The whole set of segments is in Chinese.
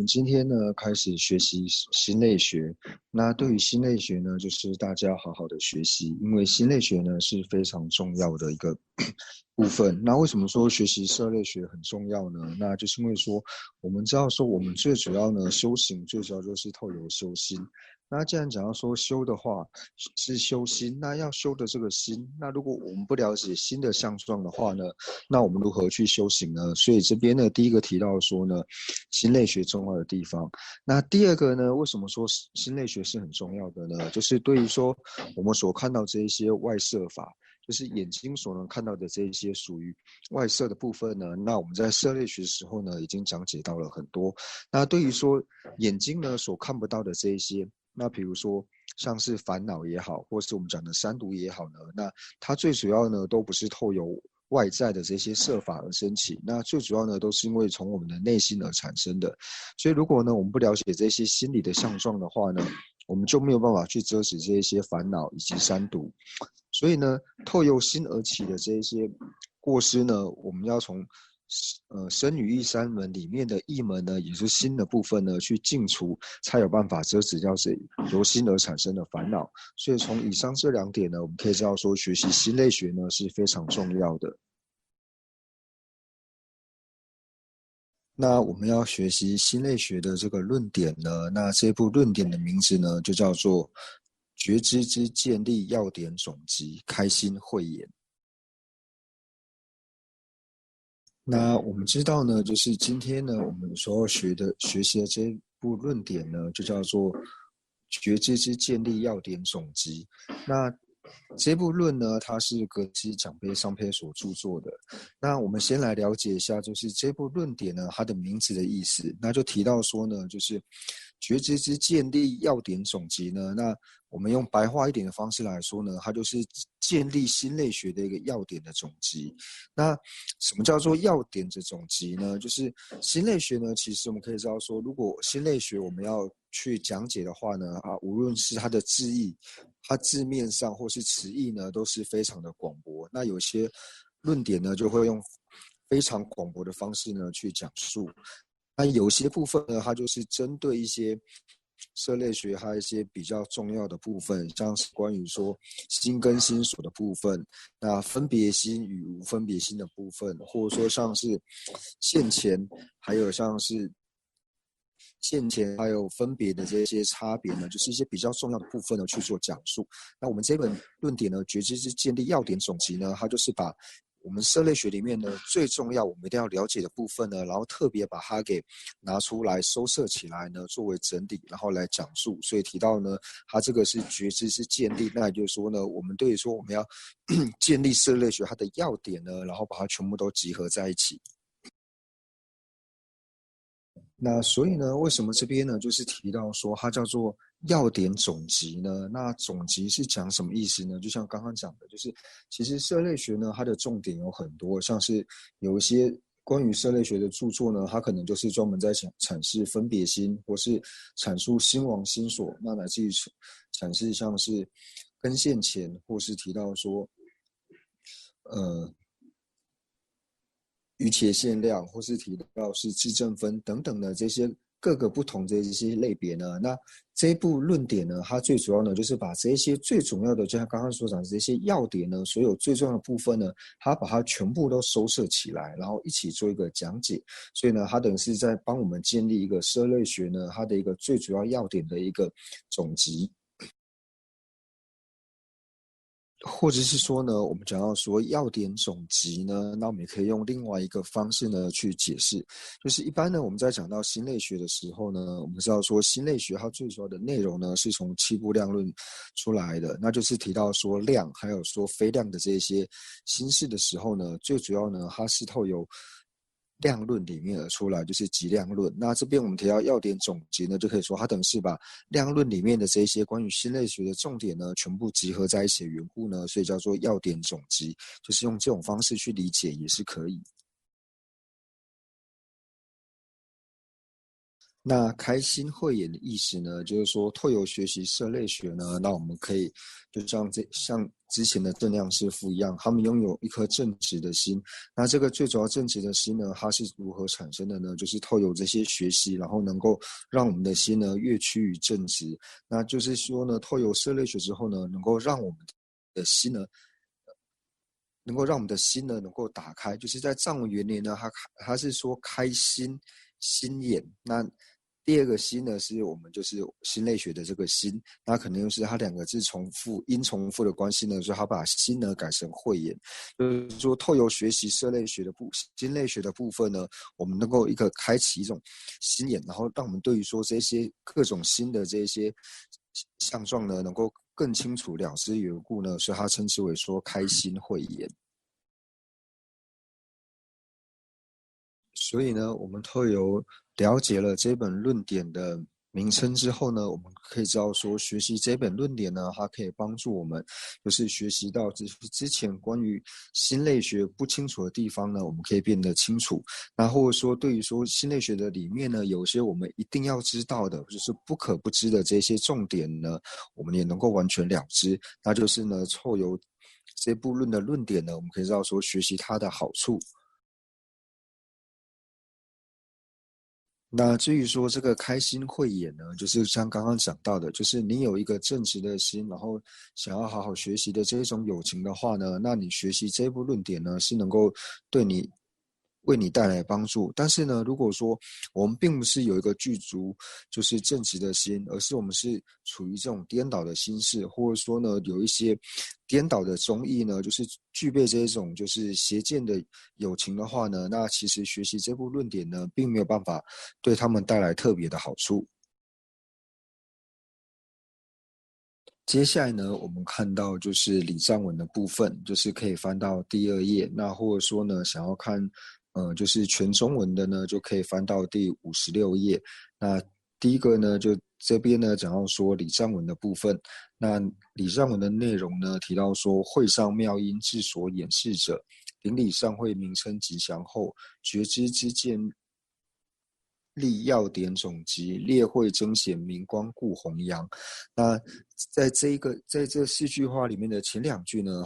今天呢开始学习心类学。那对于心类学呢，就是大家要好好的学习，因为心类学呢是非常重要的一个部分。那为什么说学习色类学很重要呢？那就是因为说我们知道说我们最主要呢修行最主要就是透由修心。那既然讲到说修的话是修心，那要修的这个心，那如果我们不了解心的相状的话呢，那我们如何去修行呢？所以这边呢，第一个提到说呢，心类学重要的地方。那第二个呢，为什么说心类学是很重要的呢？就是对于说我们所看到这一些外色法，就是眼睛所能看到的这一些属于外色的部分呢，那我们在色类学的时候呢，已经讲解到了很多。那对于说眼睛呢所看不到的这一些，那比如说像是烦恼也好，或是我们讲的三毒也好呢，那它最主要呢都不是透由外在的这些设法而升起，那最主要呢都是因为从我们的内心而产生的。所以如果呢我们不了解这些心理的相状的话呢，我们就没有办法去遮止这一些烦恼以及三毒。所以呢，透由心而起的这一些过失呢，我们要从身语意三门里面的意门呢，也是心的部分呢，去净除，才有办法遮止掉这由心而产生的烦恼。所以从以上这两点呢，我们可以知道说，学习心类学呢是非常重要的。那我们要学习心类学的这个论点呢，那这部论点的名字呢，就叫做《觉知之建立要点总集》开心慧眼。那我们知道呢，就是今天呢，我们所要学习的这部论点呢，就叫做觉知之建立要点总集。那这部论呢，它是格西奖杯上篇所著作的。那我们先来了解一下，就是这部论点呢，它的名字的意思。那就提到说呢，就是觉知之建立要点总集呢，那我们用白话一点的方式来说呢，它就是建立心类学的一个要点的总集。那什么叫做要点的总集呢？就是心类学呢，其实我们可以知道说，如果心类学我们要去讲解的话呢，无论是它的字义、它字面上或是词义呢，都是非常的广博。那有些论点呢，就会用非常广博的方式呢去讲述。那有些部分呢，它就是针对一些色类学，还有一些比较重要的部分，像是关于说心跟心所的部分，那分别心与无分别心的部分，或者说像是现前，还有像是现前还有分别的这些差别呢，就是一些比较重要的部分呢去做讲述。那我们这本论点呢，觉知之建立要点总集呢，它就是把我们色类学里面呢最重要我们一定要了解的部分呢，然后特别把它给拿出来收摄起来呢，作为整理，然后来讲述。所以提到呢，它这个是觉知是建立，那也就是说呢，我们对于说我们要建立色类学它的要点呢，然后把它全部都集合在一起。那所以呢，为什么这边呢，就是提到说它叫做要点总集呢？那总集是讲什么意思呢？就像刚刚讲的，就是其实色类学呢，它的重点有很多，像是有一些关于色类学的著作呢，它可能就是专门在阐释分别心，或是阐述心王心所，那乃至于阐释像是根现前，或是提到说，余且限量，或是提到是质正分等等的这些各个不同的一些类别呢，那这一部论点呢，它最主要呢就是把这些最主要的，就像刚刚所讲的这些要点呢，所有最重要的部分呢，它把它全部都收摄起来，然后一起做一个讲解。所以呢，它等于是在帮我们建立一个色类学呢，它的一个最主要要点的一个总集。或者是说呢，我们讲到说要点总集呢，那我们也可以用另外一个方式呢去解释，就是一般呢我们在讲到心类学的时候呢，我们知道说心类学它最主要的内容呢是从七部量论出来的，那就是提到说量还有说非量的这些心事的时候呢，最主要呢它是透由量论里面而出来，就是极量论。那这边我们提到要点总结呢，就可以说它等于是把量论里面的这些关于心类学的重点呢，全部集合在一起的缘故呢，所以叫做要点总集，就是用这种方式去理解也是可以。那开心慧眼的意思呢，就是说透由学习色类学呢，那我们可以就像之前的正量师傅一样，他们拥有一颗正直的心。那这个最主要正直的心呢，它是如何产生的呢？就是透由这些学习，然后能够让我们的心呢越趋于正直。那就是说呢，透由色类学之后呢，能够让我们的心呢。能够让我们的心呢能够打开，就是在藏文原理呢，它是说开心心眼。那第二个心呢，是我们就是心类学的这个心，那可能又是它两个字重复音重复的关系呢，所以它把心呢改成慧眼，就是说透由学习色类学的心类学的部分呢，我们能够一个开启一种心眼，然后让我们对于说这些各种新的这些相状呢，能够更清楚了知缘故呢，所以它称之为说开心慧眼。所以呢，我们透由了解了这本论点的名称之后呢，我们可以知道说，学习这本论点呢，它可以帮助我们，就是学习到之前关于心类学不清楚的地方呢，我们可以变得清楚。那或者说，对于说心类学的里面呢，有些我们一定要知道的，就是不可不知的这些重点呢，我们也能够完全了知。那就是呢，透由这部论的论点呢，我们可以知道说，学习它的好处。那至于说这个开心慧眼呢，就是像刚刚讲到的，就是你有一个正直的心，然后想要好好学习的这种友情的话呢，那你学习这部论点呢，是能够对你为你带来帮助。但是呢，如果说我们并不是有一个具足就是正直的心，而是我们是处于这种颠倒的心事，或者说呢有一些颠倒的中意呢，就是具备这种就是邪见的友情的话呢，那其实学习这部论点呢，并没有办法对他们带来特别的好处。接下来呢，我们看到就是礼藏文的部分，就是可以翻到第2页。那或者说呢，想要看就是全中文的呢，就可以翻到第56页。那第一个呢，就这边呢讲到说礼藏文的部分。那礼藏文的内容呢，提到说会上妙音智所演示者，顶礼上会名称吉祥后，觉知之见立要点总集，列会彰显明光故弘扬。那在这4句话里面的前2句呢，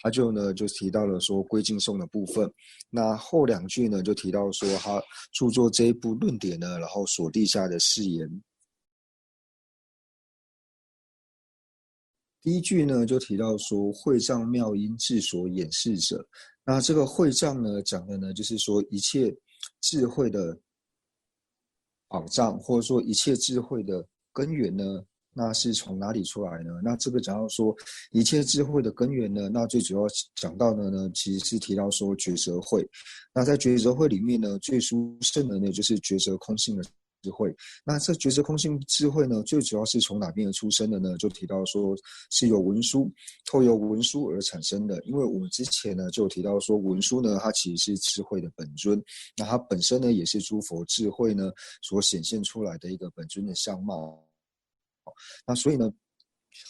他就呢就提到了说归敬颂的部分。那后2句呢就提到说他著作这一部论点呢，然后所立下的誓言。第一句呢就提到说会障妙音智所演示者。那这个会障呢讲的呢就是说一切智慧的宝藏，或者说一切智慧的根源呢，那是从哪里出来呢？那这个讲到说一切智慧的根源呢，那最主要讲到的呢，其实是提到说觉哲慧。那在觉哲慧里面呢，最殊胜的呢，就是觉哲空性的智慧。那这觉知空性智慧呢，最主要是从哪边而出生的呢？就提到说是由文殊透由文殊而产生的。因为我们之前呢就有提到说，文殊呢它其实是智慧的本尊，那它本身呢也是诸佛智慧呢所显现出来的一个本尊的相貌。那所以呢，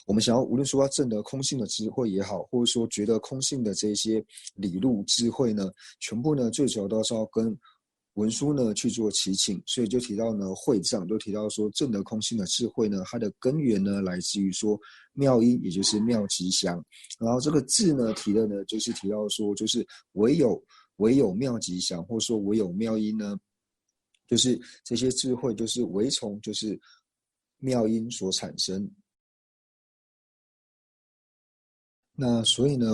我们想要无论说要证得空性的智慧也好，或者说觉得空性的这些理路智慧呢，全部呢最主要都是要跟文殊呢去做齐请。所以就提到呢会藏，就提到说证得空性的智慧呢，它的根源呢来自于说妙音，也就是妙吉祥。然后这个字呢提的呢就是提到说，就是唯有妙吉祥，或者说唯有妙音呢，就是这些智慧就是唯从就是妙音所产生。那所以呢，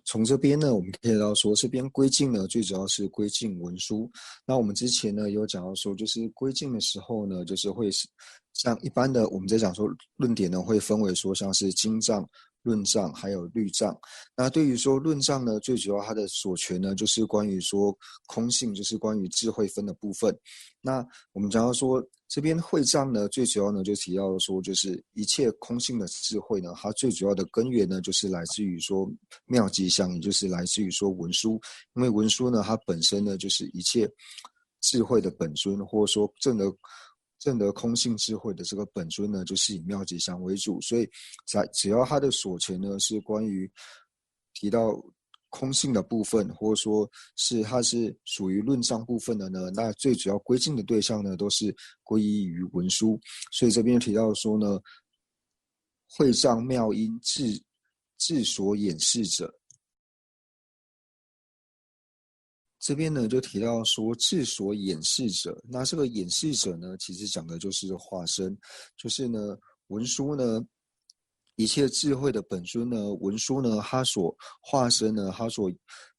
从这边呢，我们可以看到说，这边归敬呢，最主要是归敬文书。那我们之前呢有讲到说，就是归敬的时候呢，就是会是像一般的我们在讲说论点呢，会分为说像是经藏、论藏还有律藏。那对于说论藏呢，最主要它的所权呢，就是关于说空性，就是关于智慧分的部分。那我们讲到说这边会藏呢，最主要呢就提到说，就是一切空性的智慧呢，它最主要的根源呢，就是来自于说妙吉祥，也就是来自于说文殊。因为文殊呢，它本身呢就是一切智慧的本尊，或者说证得空性智慧的这个本尊呢，就是以妙吉祥为主。所以只要它的所权呢是关于提到空性的部分，或者说是它是属于论章部分的呢，那最主要归进的对象呢，都是归依于文书。所以这边提到说呢，会上妙音智所演示者。这边呢就提到说智所演示者，那这个演示者呢，其实讲的就是化身，就是呢文书呢一切智慧的本尊呢，文书呢它所化身呢，它所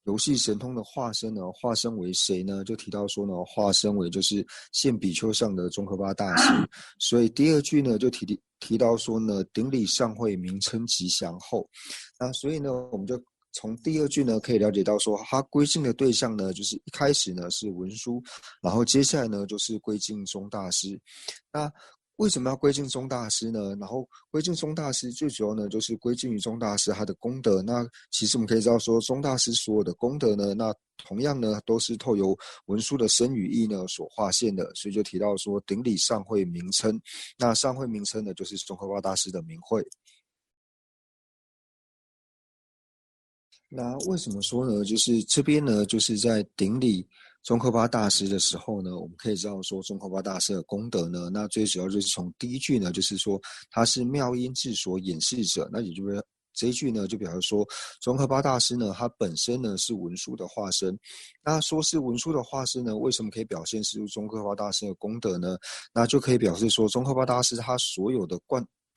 游戏神通的化身呢，化身为谁呢？就提到说呢，化身为就是现比丘相的宗喀巴大师。所以第二句呢就提到说呢，顶礼上会名称吉祥后，那所以呢我们就从第二句呢，可以了解到说，他归敬的对象呢，就是一开始呢是文殊，然后接下来呢就是归敬宗大师。那为什么要归敬宗大师呢？然后归敬宗大师最主要呢就是归敬于宗大师他的功德。那其实我们可以知道说，宗大师所有的功德呢，那同样呢都是透由文殊的身语意呢所化现的，所以就提到说顶礼上会名称。那上会名称呢，就是宗喀巴大师的名讳。那为什么说呢？就是这边呢，就是在顶礼宗喀巴大师的时候呢，我们可以知道说宗喀巴大师的功德呢，那最主要就是从第一句呢，就是说他是妙音智所演示者，那也就是这一句呢，就表示说宗喀巴大师呢，他本身呢是文殊的化身。那说是文殊的化身呢，为什么可以表现出宗喀巴大师的功德呢？那就可以表示说宗喀巴大师他所有的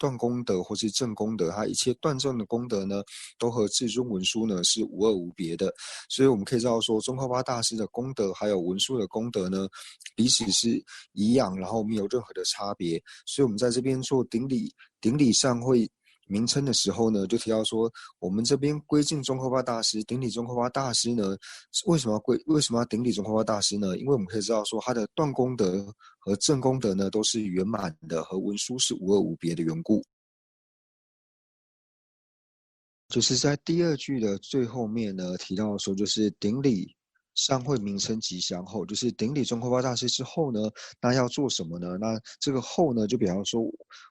断功德或是正功德，他一切断正的功德呢，都和至尊文殊呢是无二无别的。所以我们可以知道说，宗喀巴大师的功德还有文殊的功德呢，彼此是一样，然后没有任何的差别。所以我们在这边做顶礼上会名称的时候呢，就提到说，我们这边归敬宗喀巴大师，顶礼宗喀巴大师呢，为什么要顶礼宗喀巴大师呢？因为我们可以知道说，他的断功德和正功德呢，都是圆满的，和文殊是无二无别的缘故。就是在第二句的最后面呢，提到说，就是顶礼上会名称吉祥后，就是顶礼宗喀巴大师之后呢，那要做什么呢？那这个后呢，就比方说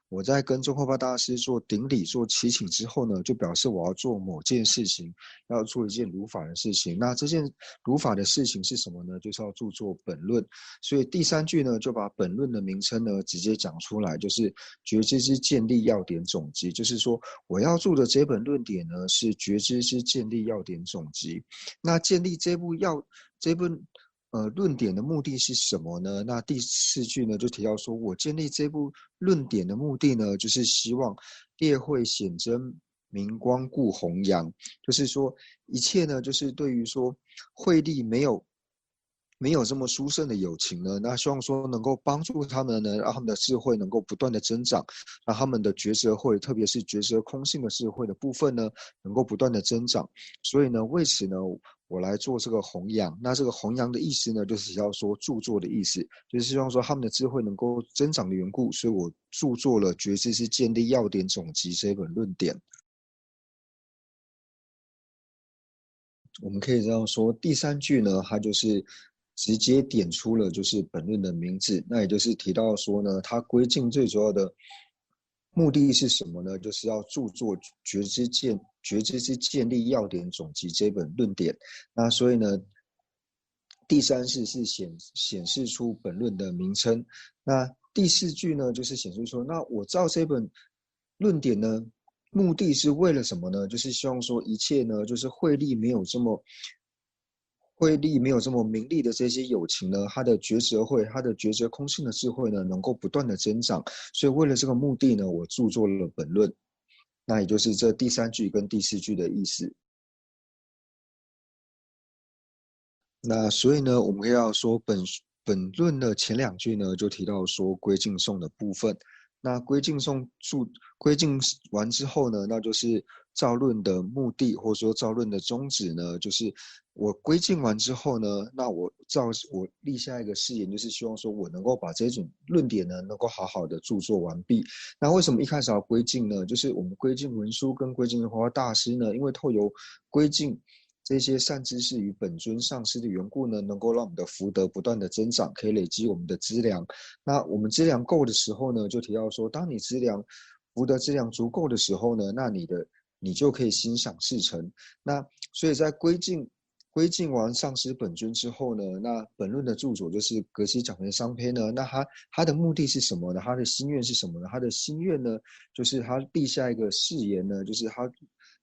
我在跟宗喀巴大师做顶礼、做祈请之后呢，就表示我要做某件事情，要做一件如法的事情。那这件如法的事情是什么呢？就是要著作本论。所以第三句呢，就把本论的名称呢直接讲出来，就是觉知之建立要点总集，就是说我要著的这本论点呢是觉知之建立要点总集。那建立这部论点的目的是什么呢？那第四句呢就提到说，我建立这部论点的目的呢，就是希望列会显真明光故弘扬，就是说一切呢，就是对于说慧力没有这么殊胜的友情呢，那希望说能够帮助他们呢，让他们的智慧能够不断的增长，让他们的觉知慧，特别是觉知空性的智慧的部分呢，能够不断的增长。所以呢，为此呢，我来做这个弘扬。那这个弘扬的意思呢，就是要说著作的意思，就是希望说他们的智慧能够增长的缘故，所以我著作了《觉知之建立要点总集》这本论点。我们可以这样说，第三句呢，它就是直接点出了就是本论的名字，那也就是提到说呢，它归敬最主要的目的是什么呢？就是要著作觉知之建立要点总集这本论点。那所以呢，第三式是显示出本论的名称。那第四句呢，就是显示说，那我照这本论点呢，目的是为了什么呢？就是希望说一切呢，就是慧力没有这么明利的这些友情呢，他的觉知慧，他的觉知空性的智慧呢，能够不断的增长。所以为了这个目的呢，我著作了本论。那也就是这第三句跟第四句的意思。那所以呢，我们要说本论的前两句呢，就提到说归敬颂的部分。那归敬完之后呢，那就是造论的目的，或者说造论的宗旨呢，就是我归敬完之后呢，那我立下一个誓言，就是希望说我能够把这种论点呢，能够好好的著作完毕。那为什么一开始要归敬呢？就是我们归敬文殊跟归敬华大师呢，因为透由归敬这些善知识与本尊上师的缘故呢，能够让我们的福德不断的增长，可以累积我们的资粮。那我们资粮够的时候呢，就提到说，当你福德资粮足够的时候呢，那你的你就可以心想事成。那所以在归尽完上师本尊之后呢，那本论的著作就是格西讲文商篇呢，那他的目的是什么呢？他的心愿是什么呢？他的心愿呢，就是他立下一个誓言呢，就是他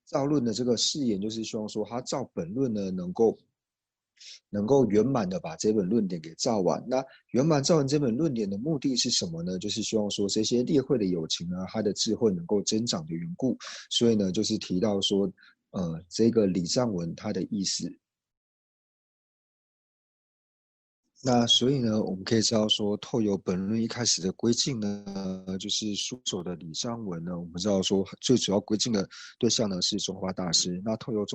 造论的这个誓言，就是希望说他造本论呢能够圆满的把这本论点给造完。那圆满造完这本论点的目的是什么呢？就是希望说这些列会的友情啊，他的智慧能够增长的缘故。所以呢，就是提到说，这个礼赞文它的意思。那所以呢，我们可以知道说，透由本论一开始的归敬呢，就是书手的礼章文呢，我们知道说最主要归敬的对象呢是中华大师。那透由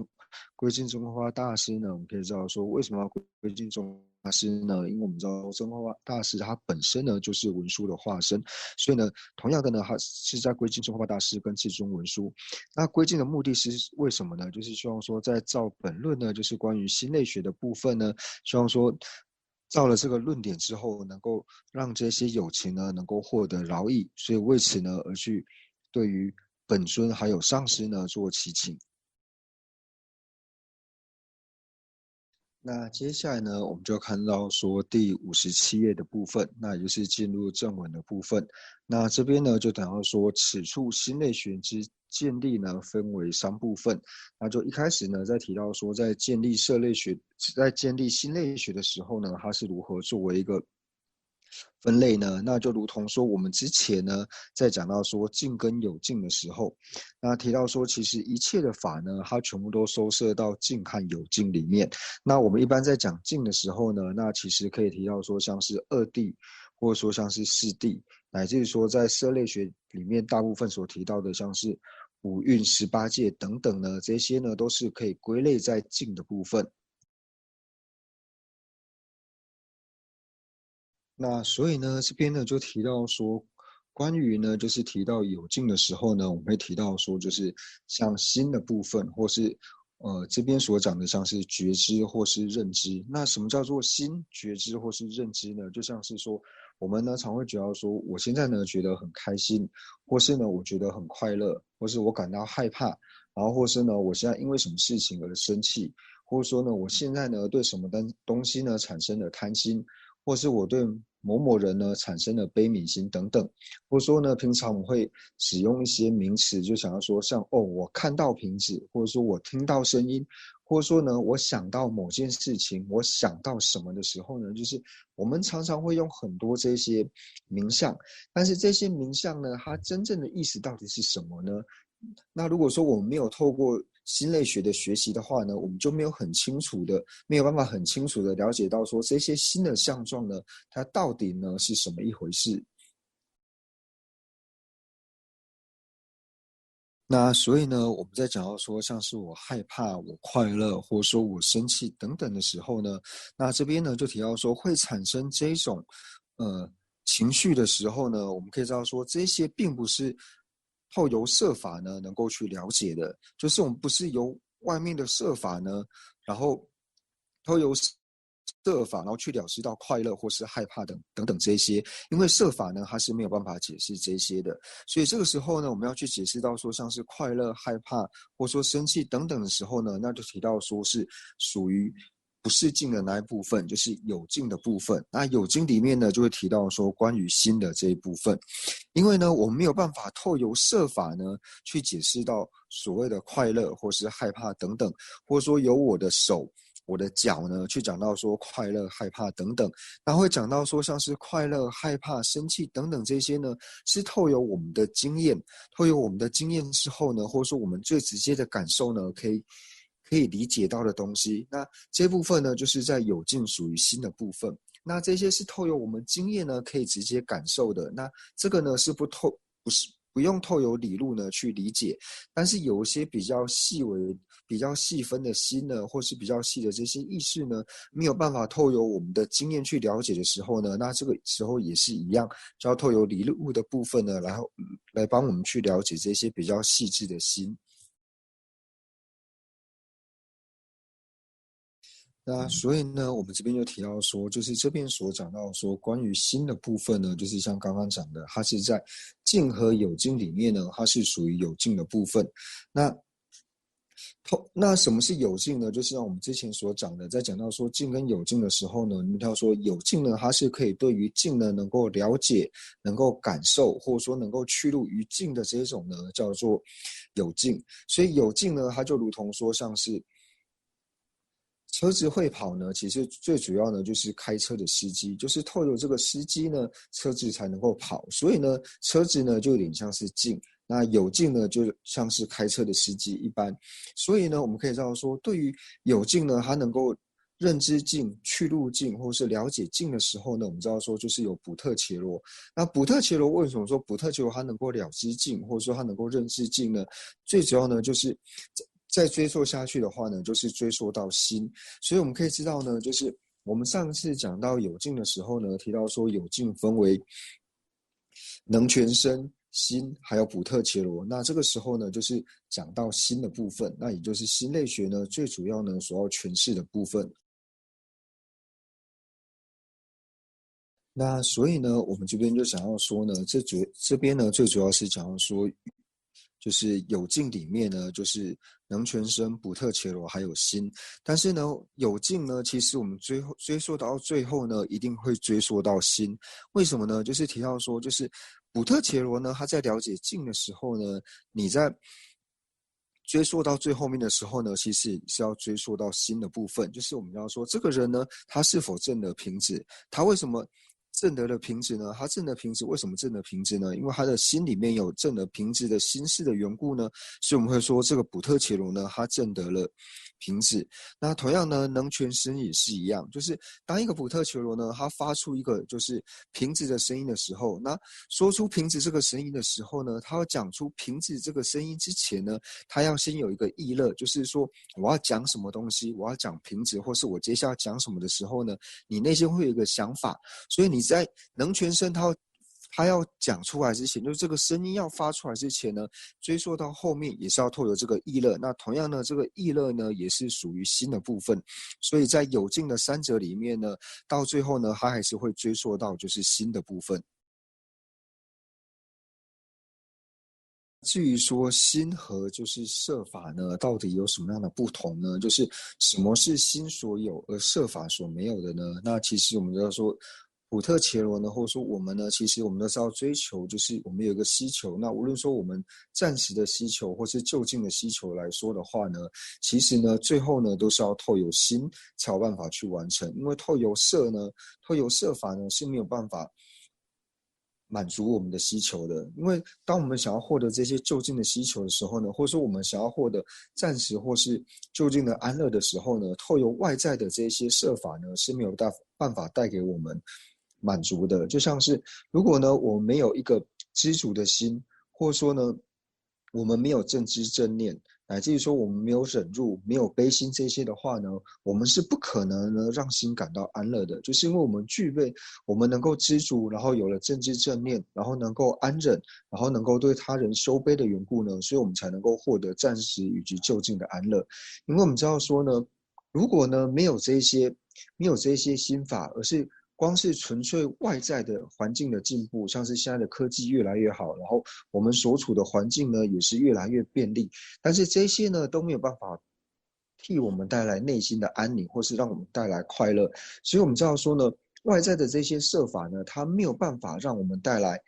归敬中华大师呢，我们可以知道说，为什么要归敬中华大师呢？因为我们知道中华大师他本身呢就是文殊的化身，所以呢，同样的呢，他是在归敬中华大师跟至尊文殊。那归敬的目的是为什么呢？就是希望说，在造本论呢，就是关于心类学的部分呢，希望说。造了这个论点之后，能够让这些有情呢能够获得饶益，所以为此呢而去对于本尊还有上师呢做祈请。那接下来呢，我们就看到说第57页的部分，那也就是进入正文的部分。那这边呢，就等到说此处心类学之建立呢，分为3部分。那就一开始呢，在提到说，在建立色类学、在建立心类学的时候呢，它是如何作为一个分类呢？那就如同说，我们之前呢，在讲到说静跟有静的时候，那提到说，其实一切的法呢，它全部都收摄到静和有静里面。那我们一般在讲静的时候呢，那其实可以提到说，像是二谛，或者说像是四谛，乃至于说在色类学里面大部分所提到的，像是五蕴、18界等等呢，这些呢都是可以归类在静的部分。那所以呢，这边呢就提到说，关于呢就是提到有境的时候呢，我们会提到说，就是像心的部分，或是这边所讲的像是觉知或是认知。那什么叫做心觉知或是认知呢？就像是说，我们呢常会觉得说，我现在呢觉得很开心，或是呢我觉得很快乐，或是我感到害怕，然后或是呢我现在因为什么事情而生气，或者说呢我现在呢对什么东西呢产生了贪心。或是我对某某人呢产生了悲悯心等等，或者说呢，平常我们会使用一些名词，就想要说像我看到瓶子，或者说我听到声音，或者说呢，我想到某件事情，我想到什么的时候呢，就是我们常常会用很多这些名相，但是这些名相呢，它真正的意思到底是什么呢？那如果说我们没有透过心类学的学习的话呢，我们就没有办法很清楚的了解到说这些新的相状呢，它到底呢是什么一回事。那所以呢，我们在讲到说，像是我害怕、我快乐，或者说我生气等等的时候呢，那这边呢就提到说会产生这种情绪的时候呢，我们可以知道说这些并不是透由设法呢能够去了解的，就是我们不是由外面的设法呢，然后透由设法，然后去了知到快乐或是害怕等等这些，因为设法呢它是没有办法解释这些的，所以这个时候呢，我们要去解释到说像是快乐、害怕或说生气等等的时候呢，那就提到说是属于不是静的那一部分，就是有静的部分。那有静里面呢，就会提到说关于心的这一部分，因为呢，我们没有办法透由设法呢去解释到所谓的快乐或是害怕等等，或者说由我的手。我的脚呢，去讲到说快乐、害怕等等，然后会讲到说像是快乐、害怕、生气等等这些呢，是透由我们的经验，透由我们的经验之后呢，或者说我们最直接的感受呢，可以理解到的东西。那这部分呢，就是在有境属于心的部分。那这些是透由我们经验呢，可以直接感受的。那这个呢，不是不用透由理路呢去理解，但是有一些比较细微、比较细分的心呢，或是比较细的这些意识呢，没有办法透由我们的经验去了解的时候呢，那这个时候也是一样，就要透由理路的部分呢，然后来帮我们去了解这些比较细致的心。那所以呢，我们这边就提到说，就是这边所讲到说，关于心的部分呢，就是像刚刚讲的，它是在静和有静里面呢，它是属于有静的部分。那那什么是有境呢？就是像我们之前所讲的，在讲到说境跟有境的时候呢，我们要说有境呢，它是可以对于境呢能够了解、能够感受，或者说能够趋入于境的这种呢，叫做有境。所以有境呢，它就如同说像是车子会跑呢，其实最主要呢就是开车的司机，就是透过这个司机呢，车子才能够跑。所以呢，车子呢就有点像是境，那有境呢就像是开车的司机一般。所以呢，我们可以知道说，对于有境呢，它能够认知境、去入境，或是了解境的时候呢，我们知道说就是有补特伽罗。那补特伽罗为什么说补特伽罗它能够了知境，或者说它能够认知境呢？最主要呢就是再追溯下去的话呢，就是追溯到心。所以我们可以知道呢，就是我们上次讲到有境的时候呢，提到说有境分为能全身、心还有补特伽罗。那这个时候呢，就是讲到心的部分，那也就是心类学呢最主要呢所要诠释的部分。那所以呢，我们这边就想要说呢，这边呢最主要是讲要说，就是有境里面呢，就是能全身、补特伽罗还有心。但是呢，有境呢，其实我们追溯到最后呢，一定会追溯到心。为什么呢？就是提到说，就是补特伽罗呢，他在了解境的时候呢，你在追溯到最后面的时候呢，其实是要追溯到心的部分，就是我们要说这个人呢，他是否证得平直，他为什么证得了平直呢？他证得平直，为什么证得平直呢？因为他的心里面有证得平直的心事的缘故呢，所以我们会说这个补特伽罗呢，他证得了平直。那同样呢，能全身也是一样，就是当一个补特伽罗呢，他发出一个就是平直的声音的时候，那说出平直这个声音的时候呢，他要讲出平直这个声音之前呢，他要先有一个意乐，就是说我要讲什么东西，我要讲平直，或是我接下来讲什么的时候呢，你内心会有一个想法，所以你在能全身他要讲出来之前，就是这个声音要发出来之前呢，追溯到后面也是要透过这个意乐。那同样呢，这个意乐呢也是属于心的部分，所以在有境的三者里面呢，到最后呢，它还是会追溯到就是心的部分。至于说心和就是摄法呢，到底有什么样的不同呢？就是什么是心所有而摄法所没有的呢？那其实我们都要说，普特伽罗呢，或者说我们呢，其实我们都是要追求，就是我们有一个希求。那无论说我们暂时的希求，或是就近的希求来说的话呢，其实呢，最后呢，都是要透有心才有办法去完成。因为透有摄呢，透有摄法呢是没有办法满足我们的需求的。因为当我们想要获得这些就近的需求的时候呢，或者说我们想要获得暂时或是就近的安乐的时候呢，透由外在的这些设法呢是没有办法带给我们满足的。就像是如果呢我们没有一个知足的心，或者说呢我们没有正知正念，乃至于说我们没有忍辱、没有悲心这些的话呢，我们是不可能呢让心感到安乐的。就是因为我们具备，我们能够知足，然后有了正知正念，然后能够安忍，然后能够对他人修悲的缘故呢，所以我们才能够获得暂时以及就近的安乐。因为我们知道说呢，如果呢没有这些心法，而是光是纯粹外在的环境的进步，像是现在的科技越来越好，然后我们所处的环境呢也是越来越便利，但是这些呢都没有办法替我们带来内心的安宁，或是让我们带来快乐。所以我们知道说呢，外在的这些设法呢，它没有办法让我们带来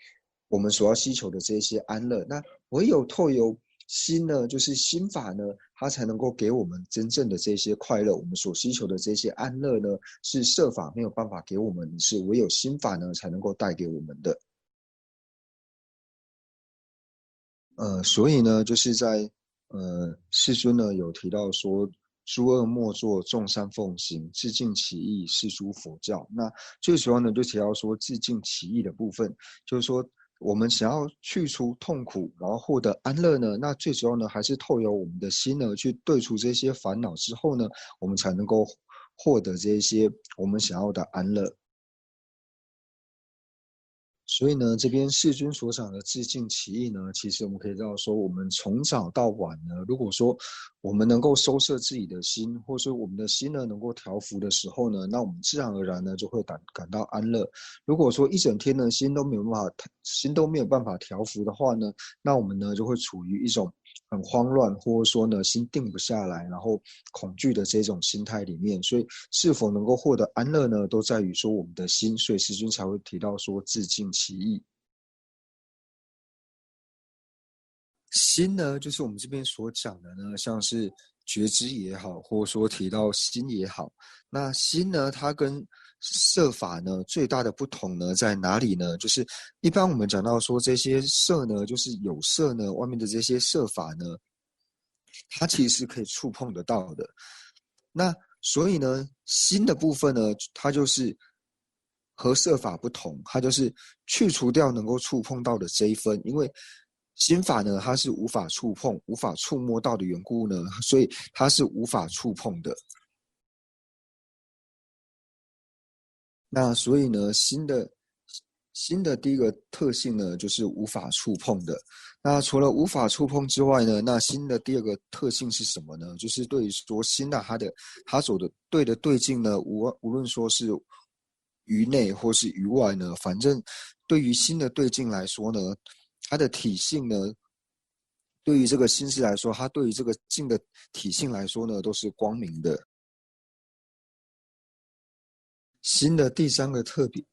我们所要需求的这些安乐。那唯有透由心呢，就是心法呢，它才能够给我们真正的这些快乐。我们所需求的这些安乐呢，是设法没有办法给我们，是唯有心法呢才能够带给我们的。所以呢，就是在世尊呢有提到说，诸恶莫作，众善奉行，自净其意，是诸佛教。那最主要呢，就提到说自净其意的部分，就是说我们想要去除痛苦，然后获得安乐呢，那最主要呢，还是透由我们的心呢，去对除这些烦恼之后呢，我们才能够获得这些我们想要的安乐。所以呢，这边世尊所讲的自净其意呢，其实我们可以知道说，我们从早到晚呢，如果说我们能够收摄自己的心，或者说我们的心呢能够调伏的时候呢，那我们自然而然呢就会感到安乐。如果说一整天呢心都没有办法调伏的话呢，那我们呢就会处于一种很慌乱，或者说呢心定不下来，然后恐惧的这种心态里面。所以是否能够获得安乐呢，都在于说我们的心。所以师君才会提到说自尽其意。心呢，就是我们这边所讲的呢，像是觉知也好，或者说提到心也好。那心呢，它跟色法呢最大的不同呢在哪里呢？就是一般我们讲到说这些色呢，就是有色呢，外面的这些色法呢，它其实是可以触碰得到的。那所以呢，心的部分呢，它就是和色法不同，它就是去除掉能够触碰到的这一分，因为心法呢，它是无法触碰、无法触摸到的缘故呢，所以它是无法触碰的。那所以呢，新的第一个特性呢，就是无法触碰的。那除了无法触碰之外呢，那新的第二个特性是什么呢？就是对于说心啊，它走的对境呢，无论说是于内或是于外呢，反正对于心的对境来说呢，它的体性呢，对于这个心事来说，它对于这个境的体性来说呢，都是光明的。新的第三个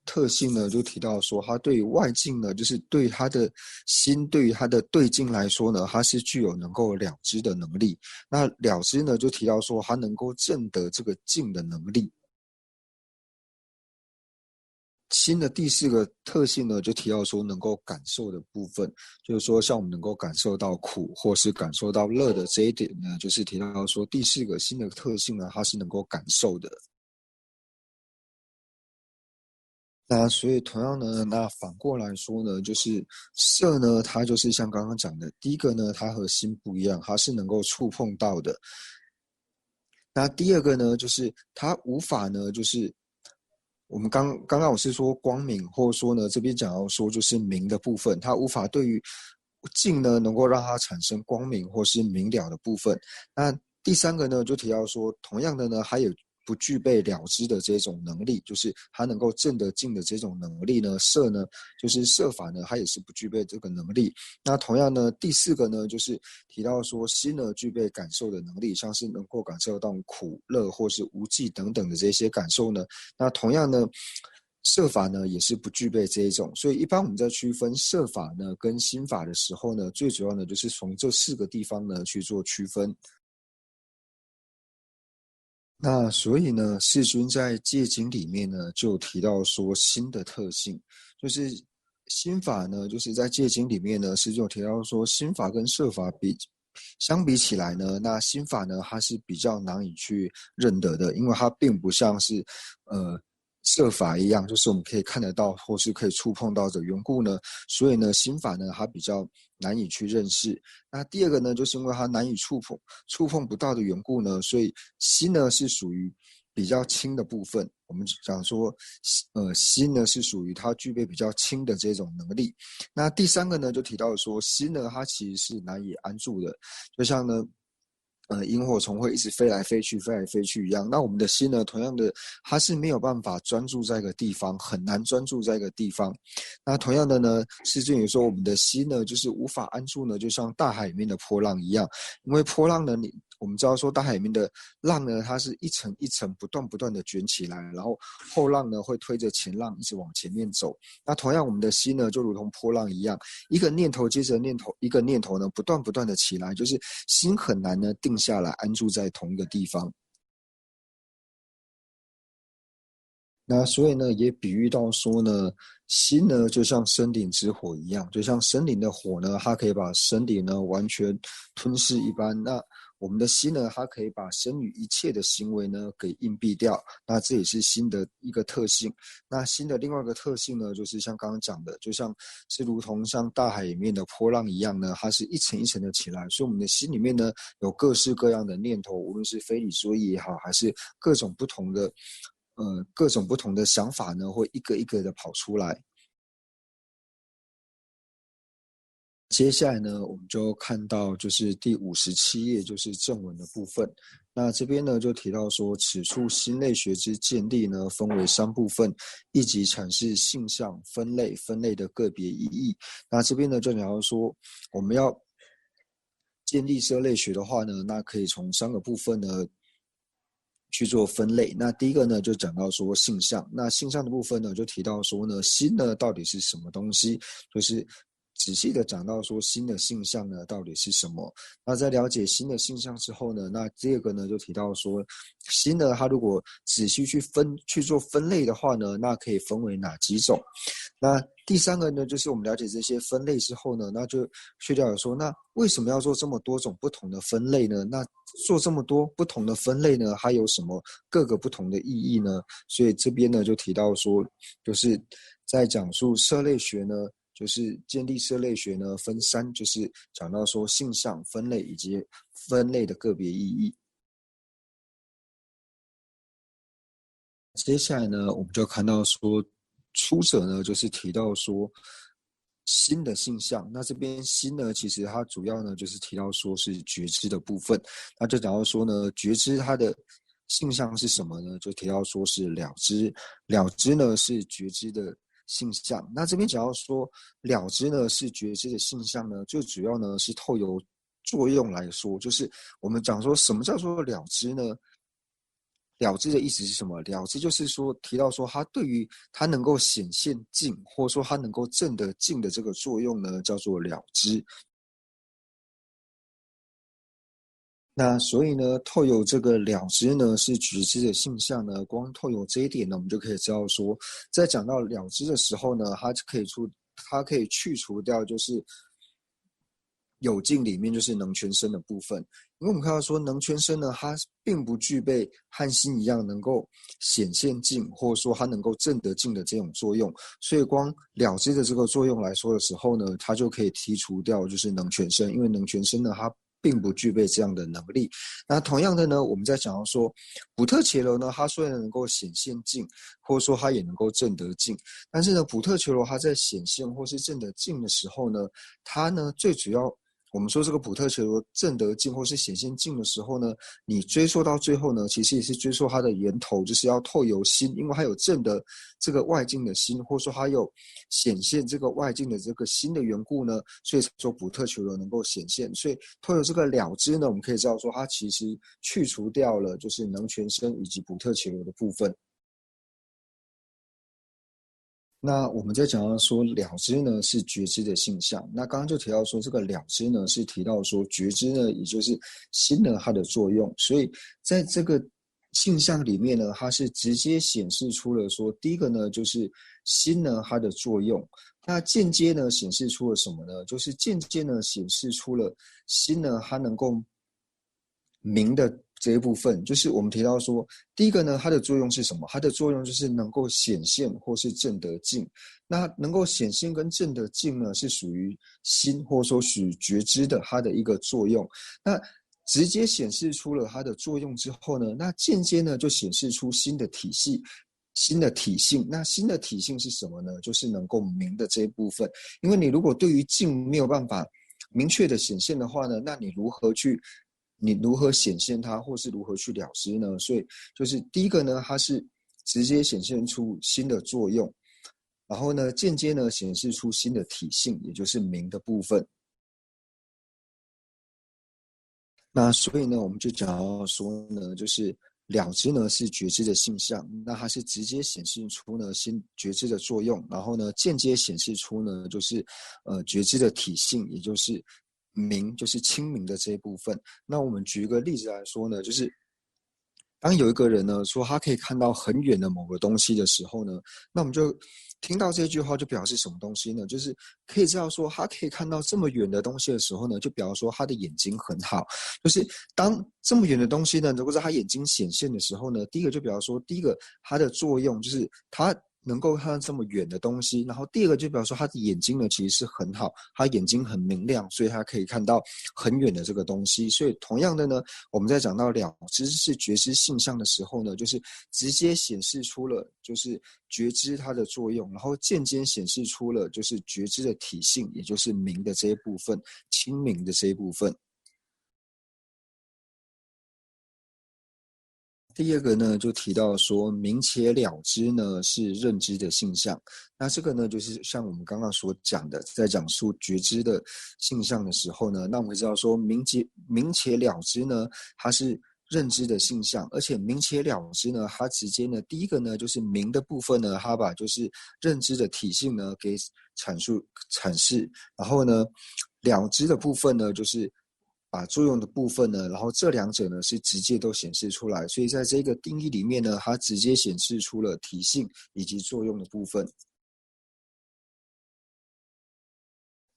特性呢，就提到说，它对于外境呢，就是对于他的心，对于他的对境来说呢，它是具有能够了知的能力。那了知呢，就提到说，它能够证得这个境的能力。新的第四个特性呢，就提到说能够感受的部分，就是说像我们能够感受到苦或是感受到乐的这一点呢，就是提到说第四个新的特性呢，它是能够感受的。那所以同样呢，那反过来说呢，就是色呢，它就是像刚刚讲的，第一个呢，它和心不一样，它是能够触碰到的。那第二个呢，就是它无法呢，就是我们刚刚我是说光明，或者说呢，这边讲到说就是明的部分，它无法对于镜呢能够让它产生光明或是明了的部分。那第三个呢，就提到说，同样的呢，还有不具备了知的这种能力，就是它能够证得境的这种能力呢，色呢，就是色法呢，它也是不具备这个能力。那同样呢，第四个呢，就是提到说心呢具备感受的能力，像是能够感受到苦、乐或是无记等等的这些感受呢。那同样呢，色法呢也是不具备这一种。所以一般我们在区分色法呢跟心法的时候呢，最主要呢就是从这四个地方呢去做区分。那所以呢，世尊在戒经里面呢，就提到说心的特性，就是心法呢，就是在戒经里面呢，世尊有提到说心法跟色法相比起来呢，那心法呢，它是比较难以去认得的，因为它并不像是色法一样，就是我们可以看得到或是可以触碰到的缘故呢，所以呢，心法呢，它比较难以去认识。那第二个呢，就是因为它难以触碰不到的缘故呢，所以心呢是属于比较轻的部分。我们讲说，心呢是属于它具备比较轻的这种能力。那第三个呢，就提到说，心呢它其实是难以安住的，就像呢。萤火虫会一直飞来飞去、飞来飞去一样。那我们的心呢，同样的，它是没有办法专注在一个地方，很难专注在一个地方。那同样的呢，世尊也说，我们的心呢，就是无法安住呢，就像大海里面的波浪一样。因为波浪呢，我们知道说大海里面的浪呢，它是一层一层不断的卷起来，然后后浪呢会推着前浪一直往前面走。那同样，我们的心呢，就如同波浪一样，一个念头接着念头，一个念头呢不断的起来，就是心很难呢定下来，安住在同一个地方。那所以呢，也比喻到说呢，心呢就像森林之火一样，就像森林的火呢，它可以把森林呢完全吞噬一般。那我们的心呢，它可以把身与一切的行为呢给隐蔽掉。那这也是心的一个特性。那心的另外一个特性呢，就是像刚刚讲的，就像是如同像大海里面的波浪一样呢，它是一层一层的起来。所以我们的心里面呢，有各式各样的念头，无论是非理作意也好，还是各种不同的。各种不同的想法呢，会一个一个的跑出来。接下来呢，我们就看到就是第57页，就是正文的部分。那这边呢就提到说，此处心类学之见地呢，分为三部分，一级阐释性相分类的个别意义。那这边呢就讲到说，我们要建立色类学的话呢，那可以从3个部分呢去做分类。那第一个呢，就讲到说性向。那性向的部分呢，就提到说呢，心呢到底是什么东西，就是仔细的讲到说心的性向呢到底是什么。那在了解心的性向之后呢，那第二个呢就提到说，心呢它如果仔细去做分类的话呢，那可以分为哪几种？那第3个呢，就是我们了解这些分类之后呢，那就去了解说，那为什么要做这么多种不同的分类呢？那做这么多不同的分类呢，它有什么各个不同的意义呢？所以这边呢就提到说，就是在讲述色类学呢，就是建立色类学呢分3，就是讲到说性向分类以及分类的个别意义。接下来呢，我们就看到说，出者呢就是提到说心的性向。那这边心呢，其实它主要呢就是提到说是觉知的部分。那就讲到说呢，觉知它的性向是什么呢？就提到说是了知，了知呢是觉知的性向。那这边讲到说了知呢是觉知的性向呢，最主要呢是透由作用来说，就是我们讲说什么叫做了知呢？了知的意思是什么？了知就是说提到说，它对于它能够显现镜，或者说它能够证得镜的这个作用呢，叫做了知。那所以呢，透有这个了知呢，是觉知的性向呢。光透有这一点呢，我们就可以知道说，在讲到了知的时候呢，它可以去除掉就是有境里面就是能全身的部分。因为我们看到说能全身呢，它并不具备和心一样能够显现境，或者说它能够证得境的这种作用。所以光了知的这个作用来说的时候呢，它就可以剔除掉就是能全身，因为能全身呢，它并不具备这样的能力。那同样的呢，我们在讲到说普特伽罗呢，它虽然能够显现境，或者说它也能够证得境，但是呢，普特伽罗它在显现或是证得境的时候呢，它呢最主要我们说这个普特伽罗证得境或是显现境的时候呢，你追溯到最后呢，其实也是追溯它的源头，就是要透由心，因为它有证得这个外境的心，或者说它有显现这个外境的这个心的缘故呢，所以说普特伽罗能够显现。所以透由这个了知呢，我们可以知道说，它其实去除掉了就是能全身以及普特伽罗的部分。那我们在讲到说了知呢是觉知的性向，那刚刚就提到说这个了知呢是提到说觉知呢也就是心呢它的作用，所以在这个性向里面呢，它是直接显示出了说第一个呢就是心呢它的作用，那间接呢显示出了什么呢？就是间接呢显示出了心呢它能够明的这一部分，就是我们提到说，第一个呢，它的作用是什么？它的作用就是能够显现或是证得境。那能够显现跟证得境呢，是属于心或者说属于觉知的它的一个作用。那直接显示出了它的作用之后呢，那间接呢就显示出新的体系。新的体性，那新的体性是什么呢？就是能够明的这一部分。因为你如果对于境没有办法明确的显现的话呢，那你如何显现它，或是如何去了知呢？所以就是第一个呢，它是直接显现出新的作用，然后呢，间接呢显示出新的体性，也就是明的部分。那所以呢，我们就讲到说呢，就是了知呢是觉知的性向，那它是直接显示出呢新觉知的作用，然后呢间接显示出呢就是觉知的体性，也就是明，就是清明的这一部分。那我们举一个例子来说呢，就是当有一个人呢说他可以看到很远的某个东西的时候呢，那我们就听到这句话就表示什么东西呢？就是可以知道说他可以看到这么远的东西的时候呢，就表示说他的眼睛很好。就是当这么远的东西呢，如果在他眼睛显现的时候呢，第一个就表示说，第一个它的作用就是它能够看到这么远的东西，然后第二个就表示说他的眼睛呢其实是很好，他眼睛很明亮，所以他可以看到很远的这个东西。所以同样的呢，我们在讲到了知是觉知性相的时候呢，就是直接显示出了就是觉知它的作用，然后间接显示出了就是觉知的体性，也就是明的这一部分，清明的这一部分。第二个呢，就提到说明且了之呢是认知的性相。那这个呢，就是像我们刚刚所讲的，在讲述觉知的性相的时候呢，那我们知道说明且了之呢，它是认知的性相，而且明且了之呢，它直接呢，第一个呢就是明的部分呢，它把就是认知的体性呢给阐释，然后呢了知的部分呢就是把作用的部分呢，然后这两者呢是直接都显示出来，所以在这个定义里面呢，它直接显示出了体性以及作用的部分。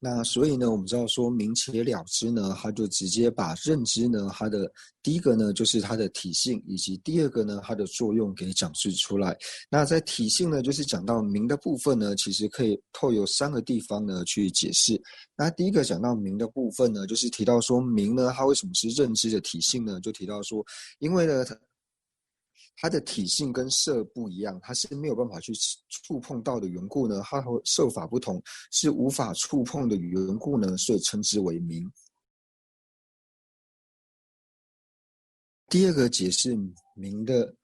那所以呢，我们知道说明且了之呢，它就直接把认知呢，它的第一个呢就是它的体性，以及第二个呢它的作用给讲述出来。那在体性呢，就是讲到明的部分呢，其实可以透由三个地方呢去解释。那第一个讲到明的部分呢，就是提到说明呢，它为什么是认知的体性呢？就提到说，因为呢它的体性跟色不一样，它是没有办法去触碰到的缘故呢，它和色法不同，是无法触碰的缘故呢，所以称之为明。第二个解释明的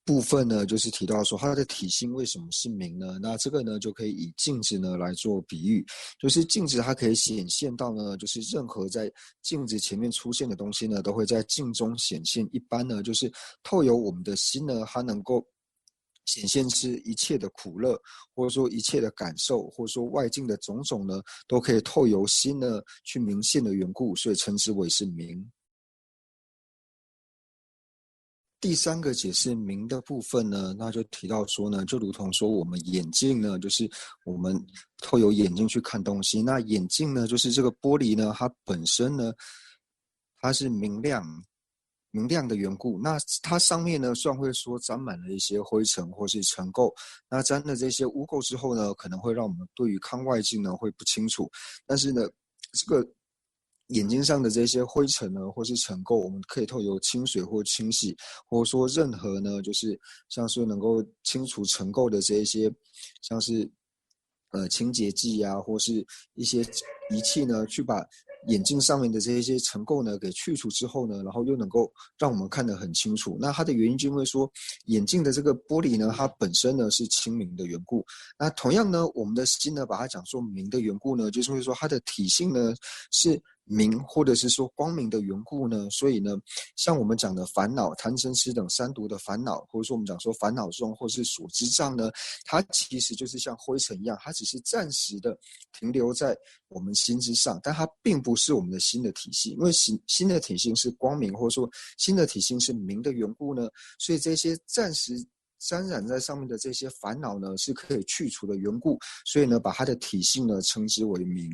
部分呢，就是提到说它的体性为什么是明呢？那这个呢，就可以以镜子呢来做比喻，就是镜子它可以显现到呢，就是任何在镜子前面出现的东西呢，都会在镜中显现。一般呢，就是透由我们的心呢，它能够显现出一切的苦乐，或者说一切的感受，或者说外境的种种呢，都可以透由心呢去明现的缘故，所以称之为是明。第三个解释明的部分呢，那就提到说呢，就如同说我们眼镜呢，就是我们透过眼睛去看东西，那眼镜呢，就是这个玻璃呢，它本身呢，它是明亮的缘故，那它上面呢，虽然会说沾满了一些灰尘或是尘垢，那沾了这些污垢之后呢，可能会让我们对于看外境呢会不清楚，但是呢，这个眼睛上的这些灰尘呢，或是尘垢，我们可以透过清水或清洗，或者说任何呢，就是像是能够清除尘垢的这一些，像是清洁剂啊，或是一些仪器呢，去把眼镜上面的这些尘垢呢给去除之后呢，然后又能够让我们看得很清楚。那它的原因就因为说，眼镜的这个玻璃呢，它本身呢是清明的缘故。那同样呢，我们的心呢，把它讲说明的缘故呢，就是会说它的体性呢是明，或者是说光明的缘故呢，所以呢，像我们讲的烦恼、贪嗔痴等三毒的烦恼，或者说我们讲说烦恼中或是所知障呢，它其实就是像灰尘一样，它只是暂时的停留在我们心之上，但它并不是我们的心的体系，因为心的体性是光明，或者说心的体性是明的缘故呢，所以这些暂时沾染在上面的这些烦恼呢，是可以去除的缘故，所以呢，把它的体性呢称之为明。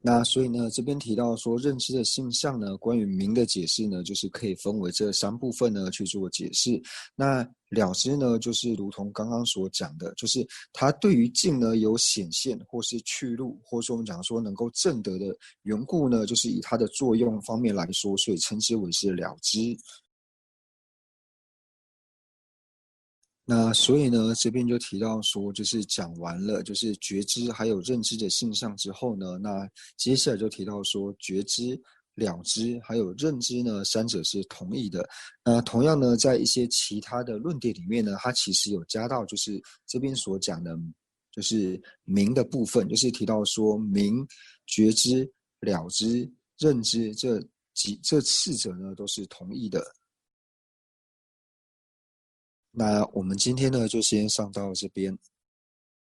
那所以呢，这边提到说认知的性相呢，关于明的解释呢，就是可以分为这三部分呢去做解释。那了知呢，就是如同刚刚所讲的，就是它对于境呢有显现或是去路，或者说我们讲说能够证得的缘故呢，就是以它的作用方面来说，所以称之为是了知。那所以呢，这边就提到说，就是讲完了，就是觉知还有认知的现象之后呢，那接下来就提到说，觉知、了知还有认知呢，三者是同义的。那同样呢，在一些其他的论点里面呢，它其实有加到，就是这边所讲的，就是明的部分，就是提到说明、觉知、了知、认知这四者呢，都是同义的。那我们今天呢，就先上到这边。